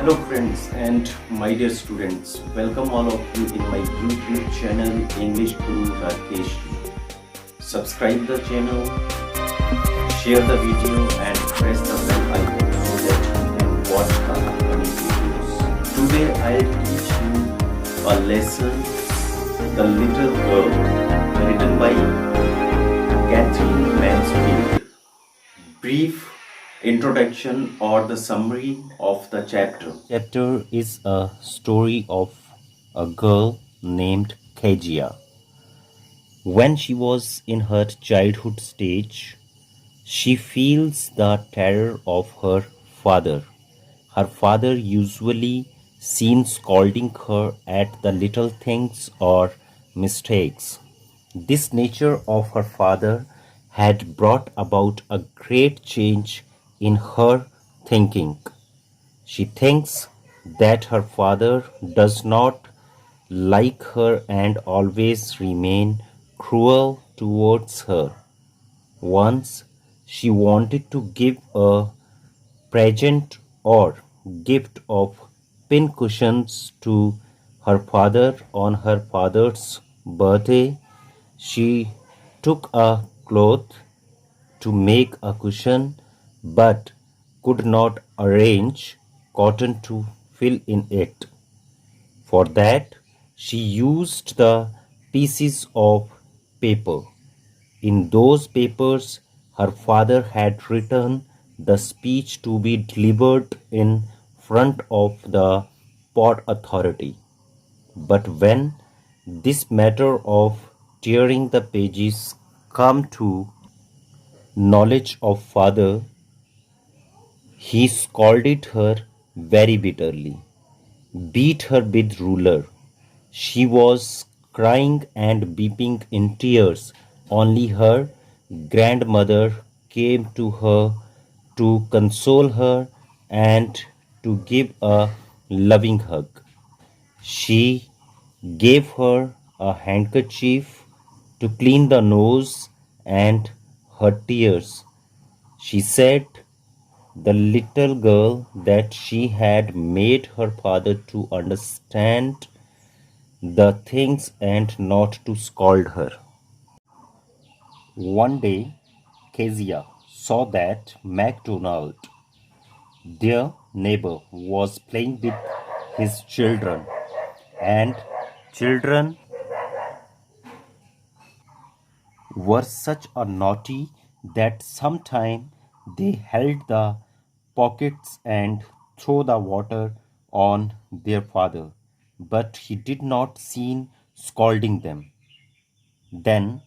Hello friends and my dear students, welcome all of you in my YouTube channel English Guru Rakesh. Subscribe the channel, share the video and press the bell icon so that you can watch the upcoming videos. Today I'll teach you a lesson, The Little Girl, written by Catherine Mansfield. Brief introduction or the summary of the chapter. Chapter is a story of a girl named Kezia. When she was in her childhood stage, she feels the terror of her father. Her father usually seen scolding her at the little things or mistakes. This nature of her father had brought about a great change in her thinking. She thinks that her father does not like her and always remain cruel towards her. Once she wanted to give a present or gift of pincushions to her father on her father's birthday. She took a cloth to make a cushion but could not arrange cotton to fill in it. For that, she used the pieces of paper. In those papers, her father had written the speech to be delivered in front of the Port Authority. But when this matter of tearing the pages come to knowledge of father, he scolded her very bitterly, beat her with ruler. She was crying and weeping in tears. Only her grandmother came to her to console her and to give a loving hug. She gave her a handkerchief to clean the nose and her tears. She said the little girl that she had made her father to understand the things and not to scold her. One day, Kezia saw that MacDonald, their neighbor, was playing with his children, and children were such a naughty that sometime they held the pockets and threw the water on their father, but he did not seem scolding them. Then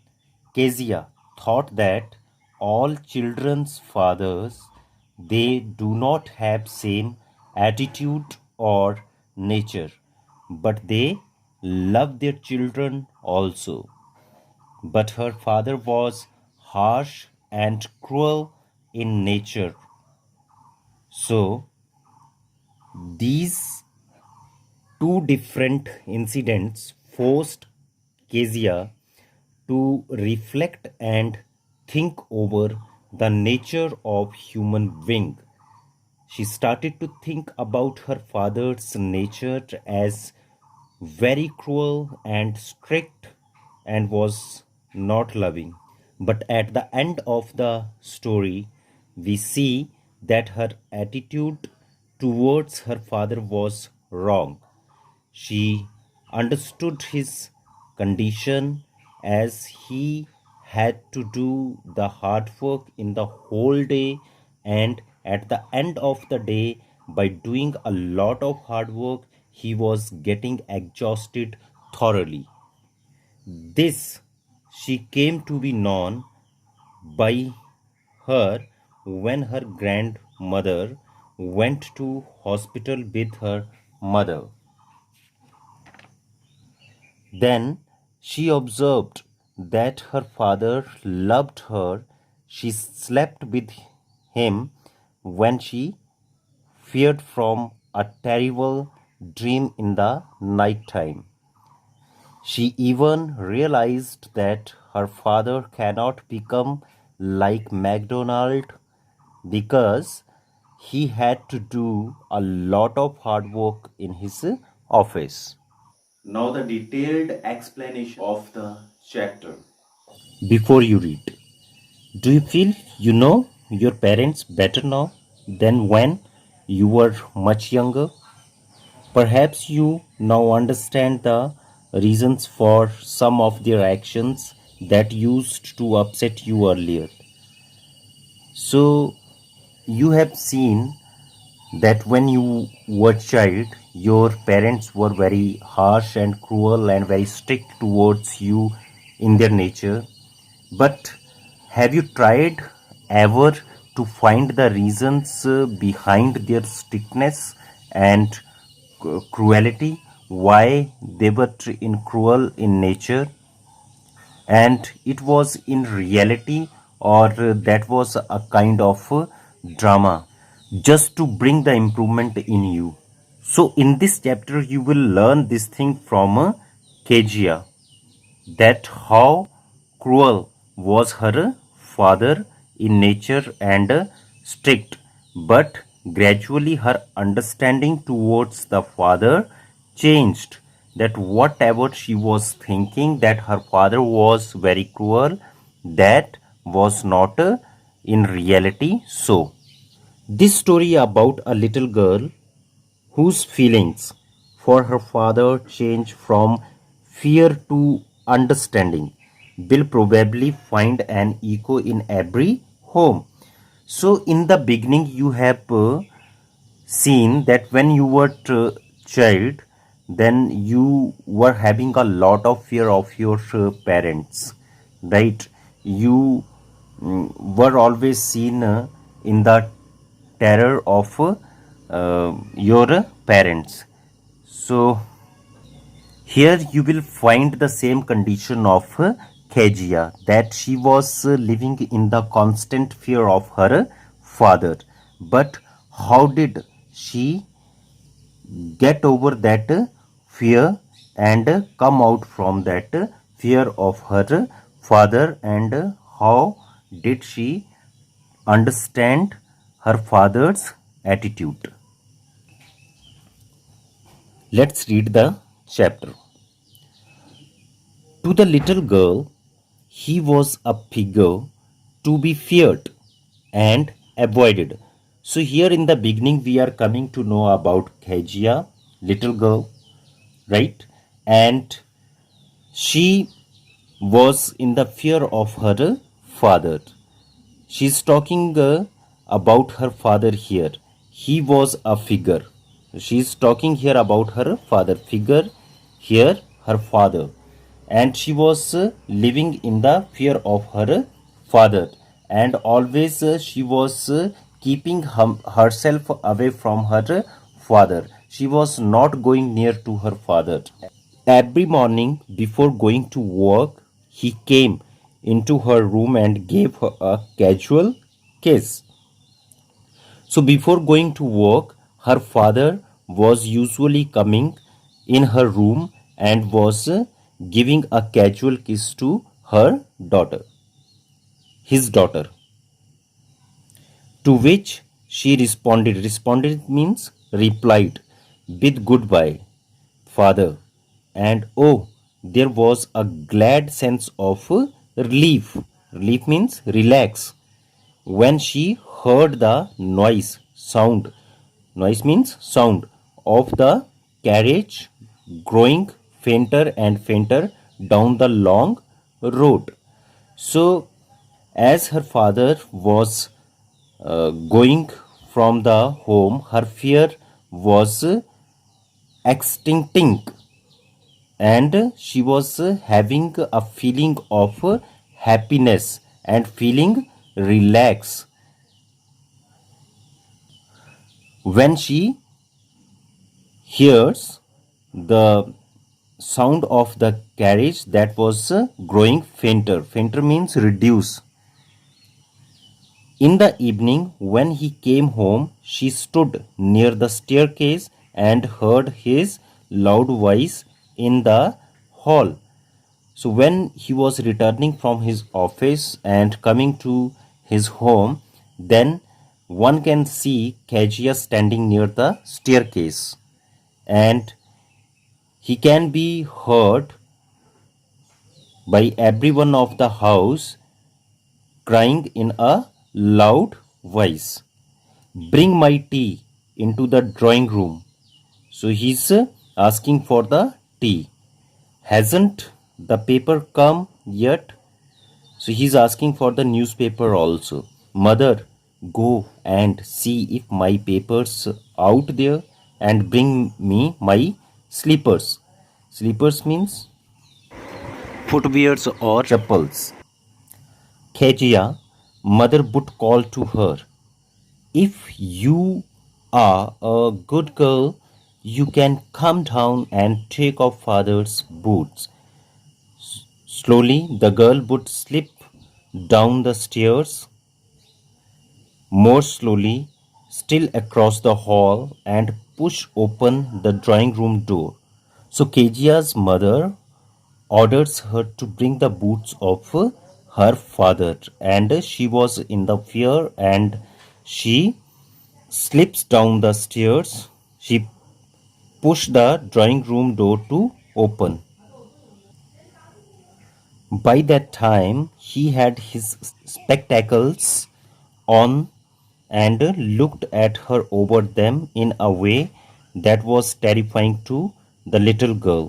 Kezia thought that all children's fathers they do not have same attitude or nature, but they love their children also. But her father was harsh and cruel in nature. So these two different incidents forced Kezia to reflect and think over the nature of human being. She started to think about her father's nature as very cruel and strict and was not loving. But at the end of the story, we see that her attitude towards her father was wrong. She understood his condition as he had to do the hard work in the whole day, and at the end of the day, by doing a lot of hard work, he was getting exhausted thoroughly. This she came to be known by her when her grandmother went to hospital with her mother. Then she observed that her father loved her. She slept with him when she feared from a terrible dream in the night time. She even realized that her father cannot become like MacDonald because he had to do a lot of hard work in his office. Now the detailed explanation of the chapter. Before you read, do you feel you know your parents better now than when you were much younger? Perhaps you now understand the reasons for some of their actions that used to upset you earlier. So, you have seen that when you were child, your parents were very harsh and cruel and very strict towards you in their nature. But have you tried ever to find the reasons behind their strictness and cruelty? Why they were in cruel in nature? And it was in reality, or that was a kind of drama just to bring the improvement in you. So in this chapter you will learn this thing from Kejia, that how cruel was her father in nature and strict, but gradually her understanding towards the father changed, that whatever she was thinking that her father was very cruel, that was not in reality so. This story about a little girl whose feelings for her father change from fear to understanding will probably find an echo in every home. So, in the beginning, you have seen that when you were a child, then you were having a lot of fear of your parents, right? You were always seen in the terror of your parents. So here you will find the same condition of Kejia, that she was living in the constant fear of her father. But how did she get over that fear and come out from that fear of her father, and how did she understand her father's attitude? Let's read the chapter. To the little girl, he was a figure to be feared and avoided. So, here in the beginning, we are coming to know about Kejia, little girl, right? And she was in the fear of her father. She's talking about her father here. He was a figure. She's talking here about her father. Figure here, her father. And she was living in the fear of her father. And always she was keeping herself away from her father. She was not going near to her father. Every morning before going to work, he came into her room and gave her a casual kiss. So before going to work, her father was usually coming in her room and was giving a casual kiss to her daughter, his daughter, to which she responded. Responded means replied with goodbye, father. And oh, there was a glad sense of relief. Relief means relax. When she heard the noise means sound of the carriage growing fainter and fainter down the long road. So, as her father was going from the home, her fear was extincting, and she was having a feeling of happiness and feeling relaxed when she hears the sound of the carriage that was growing fainter. Fainter means reduce. In the evening, when he came home, she stood near the staircase and heard his loud voice in the hall. So, when he was returning from his office and coming to his home, then one can see Kaguya standing near the staircase, and he can be heard by everyone of the house crying in a loud voice, "Bring my tea into the drawing room." So he's asking for the tea. Hasn't the paper come yet? So he's asking for the newspaper also. Mother, go and see if my paper's out there and bring me my slippers. Slippers means footwears or chappals. Kaguya, mother would call to her, "If you are a good girl, you can come down and take off father's boots." Slowly, the girl would slip down the stairs, more slowly, still across the hall, and push open the drawing room door. So Kejia's mother orders her to bring the boots of her father, and she was in the fear, and she slips down the stairs. She pushed the drawing room door to open. By that time, he had his spectacles on and looked at her over them in a way that was terrifying to the little girl.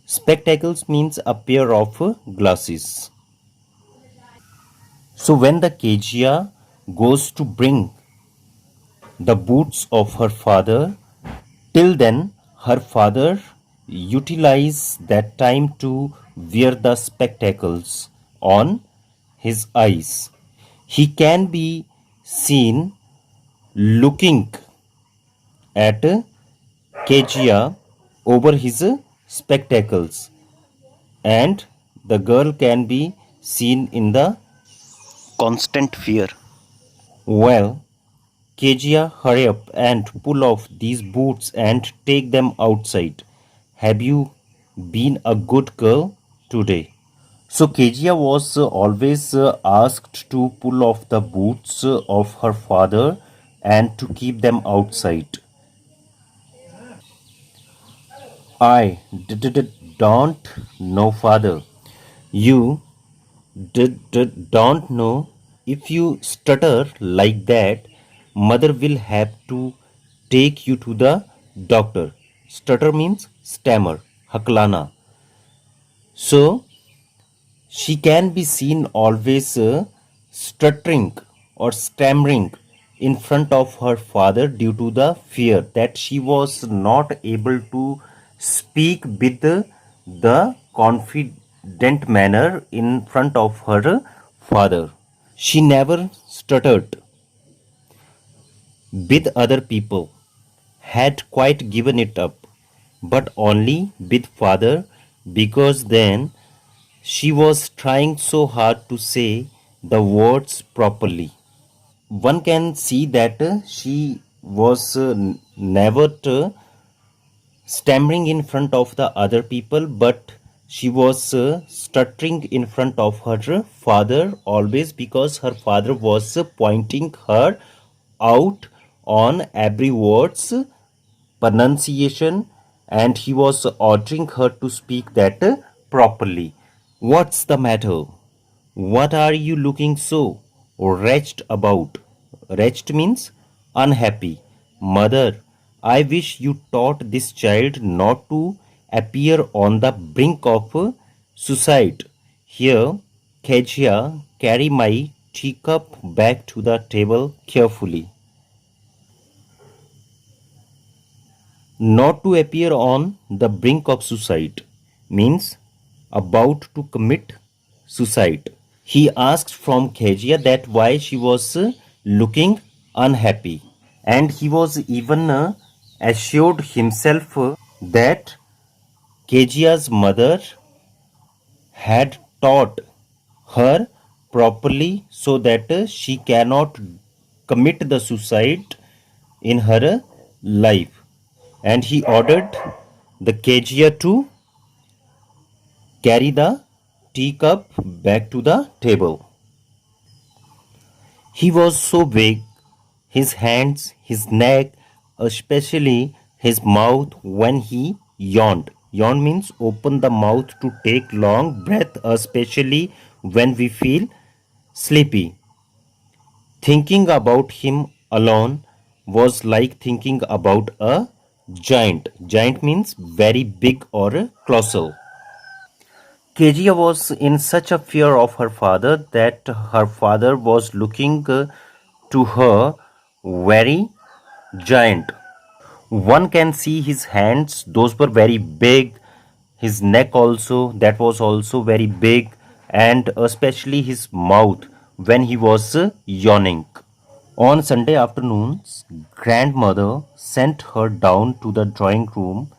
Spectacles means a pair of glasses. So when the Kejia goes to bring the boots of her father, till then her father utilized that time to wear the spectacles on his eyes. He can be seen looking at Kejia over his spectacles, and the girl can be seen in the constant fear. Well, Kejia, hurry up and pull off these boots and take them outside. Have you been a good girl today? So Kejia was always asked to pull off the boots of her father and to keep them outside. Don't know, father. You don't know. If you stutter like that, mother will have to take you to the doctor. Stutter means stammer, haklana. So she can be seen always stuttering or stammering in front of her father due to the fear that she was not able to speak with the confident manner in front of her father. She never stuttered with other people, had quite given it up, but only with father, because then she was trying so hard to say the words properly. One can see that she was never stammering in front of the other people, but she was stuttering in front of her father always, because her father was pointing her out on every word's pronunciation, and he was ordering her to speak that properly. What's the matter? What are you looking so wretched about? Wretched means unhappy. Mother, I wish you taught this child not to appear on the brink of suicide. Here, Kejia, carry my teacup back to the table carefully. Not to appear on the brink of suicide means about to commit suicide. He asked from Kejia that why she was looking unhappy, and he was even assured himself that Kejia's mother had taught her properly so that she cannot commit the suicide in her life, and he ordered the Kejia to carry the teacup back to the table. He was so vague his hands, his neck, especially his mouth when he yawned. Yawn means open the mouth to take long breath, especially when we feel sleepy. Thinking about him alone was like thinking about a giant. Giant means very big or colossal. Kezia was in such a fear of her father that her father was looking to her very giant. One can see his hands, those were very big, his neck also, that was also very big, and especially his mouth when he was yawning. On Sunday afternoons, grandmother sent her down to the drawing room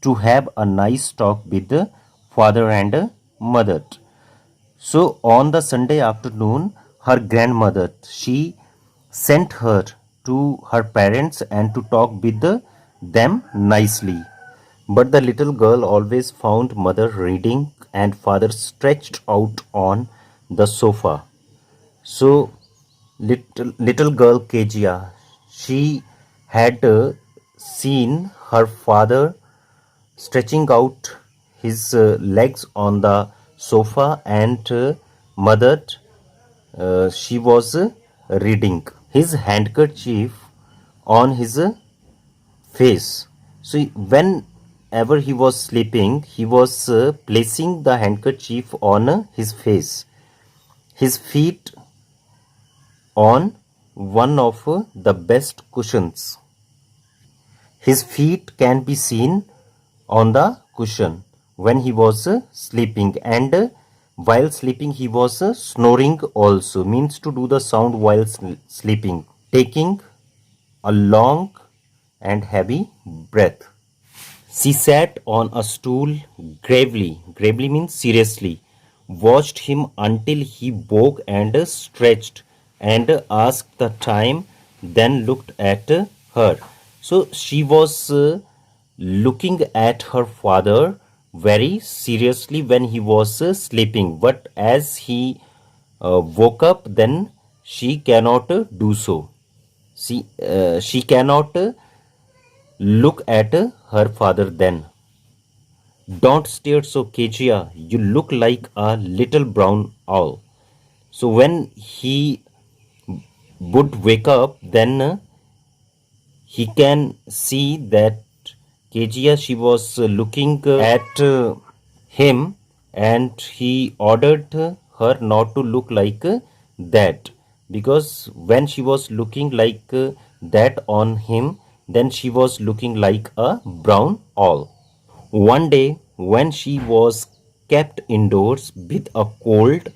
to have a nice talk with the father and mother. So on the Sunday afternoon, her grandmother, she sent her to her parents and to talk with them nicely. But the little girl always found mother reading and father stretched out on the sofa. So little girl Kezia, she had seen her father stretching out his legs on the sofa and mother, she was reading. His handkerchief on his face. So whenever he was sleeping, he was placing the handkerchief on his face. His feet on one of the best cushions. His feet can be seen on the cushion when he was sleeping, and while sleeping he was snoring also, means to do the sound while sleeping, taking a long and heavy breath. She sat on a stool gravely, gravely means seriously, watched him until he woke and stretched and asked the time, then looked at her. So she was looking at her father very seriously when he was sleeping, but as he woke up, then she cannot do so. She cannot look at her father then. Don't stare so, Kezia. You look like a little brown owl. So when he would wake up, then he can see that Kezia, she was looking at him, and he ordered her not to look like that, because when she was looking like that on him, then she was looking like a brown owl. One day, when she was kept indoors with a cold,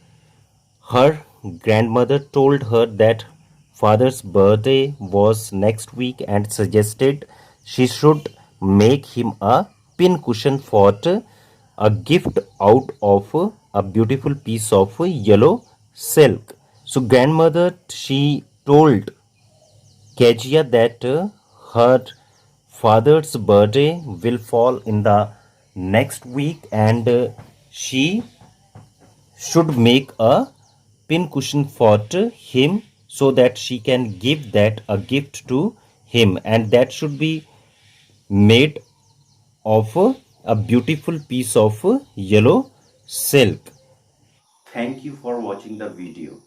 her grandmother told her that father's birthday was next week and suggested she should make him a pin cushion for a gift out of a beautiful piece of yellow silk. So grandmother, she told Kezia that her father's birthday will fall in the next week, and she should make a pin cushion for him so that she can give that a gift to him, and that should be made of a beautiful piece of yellow silk. Thank you for watching the video.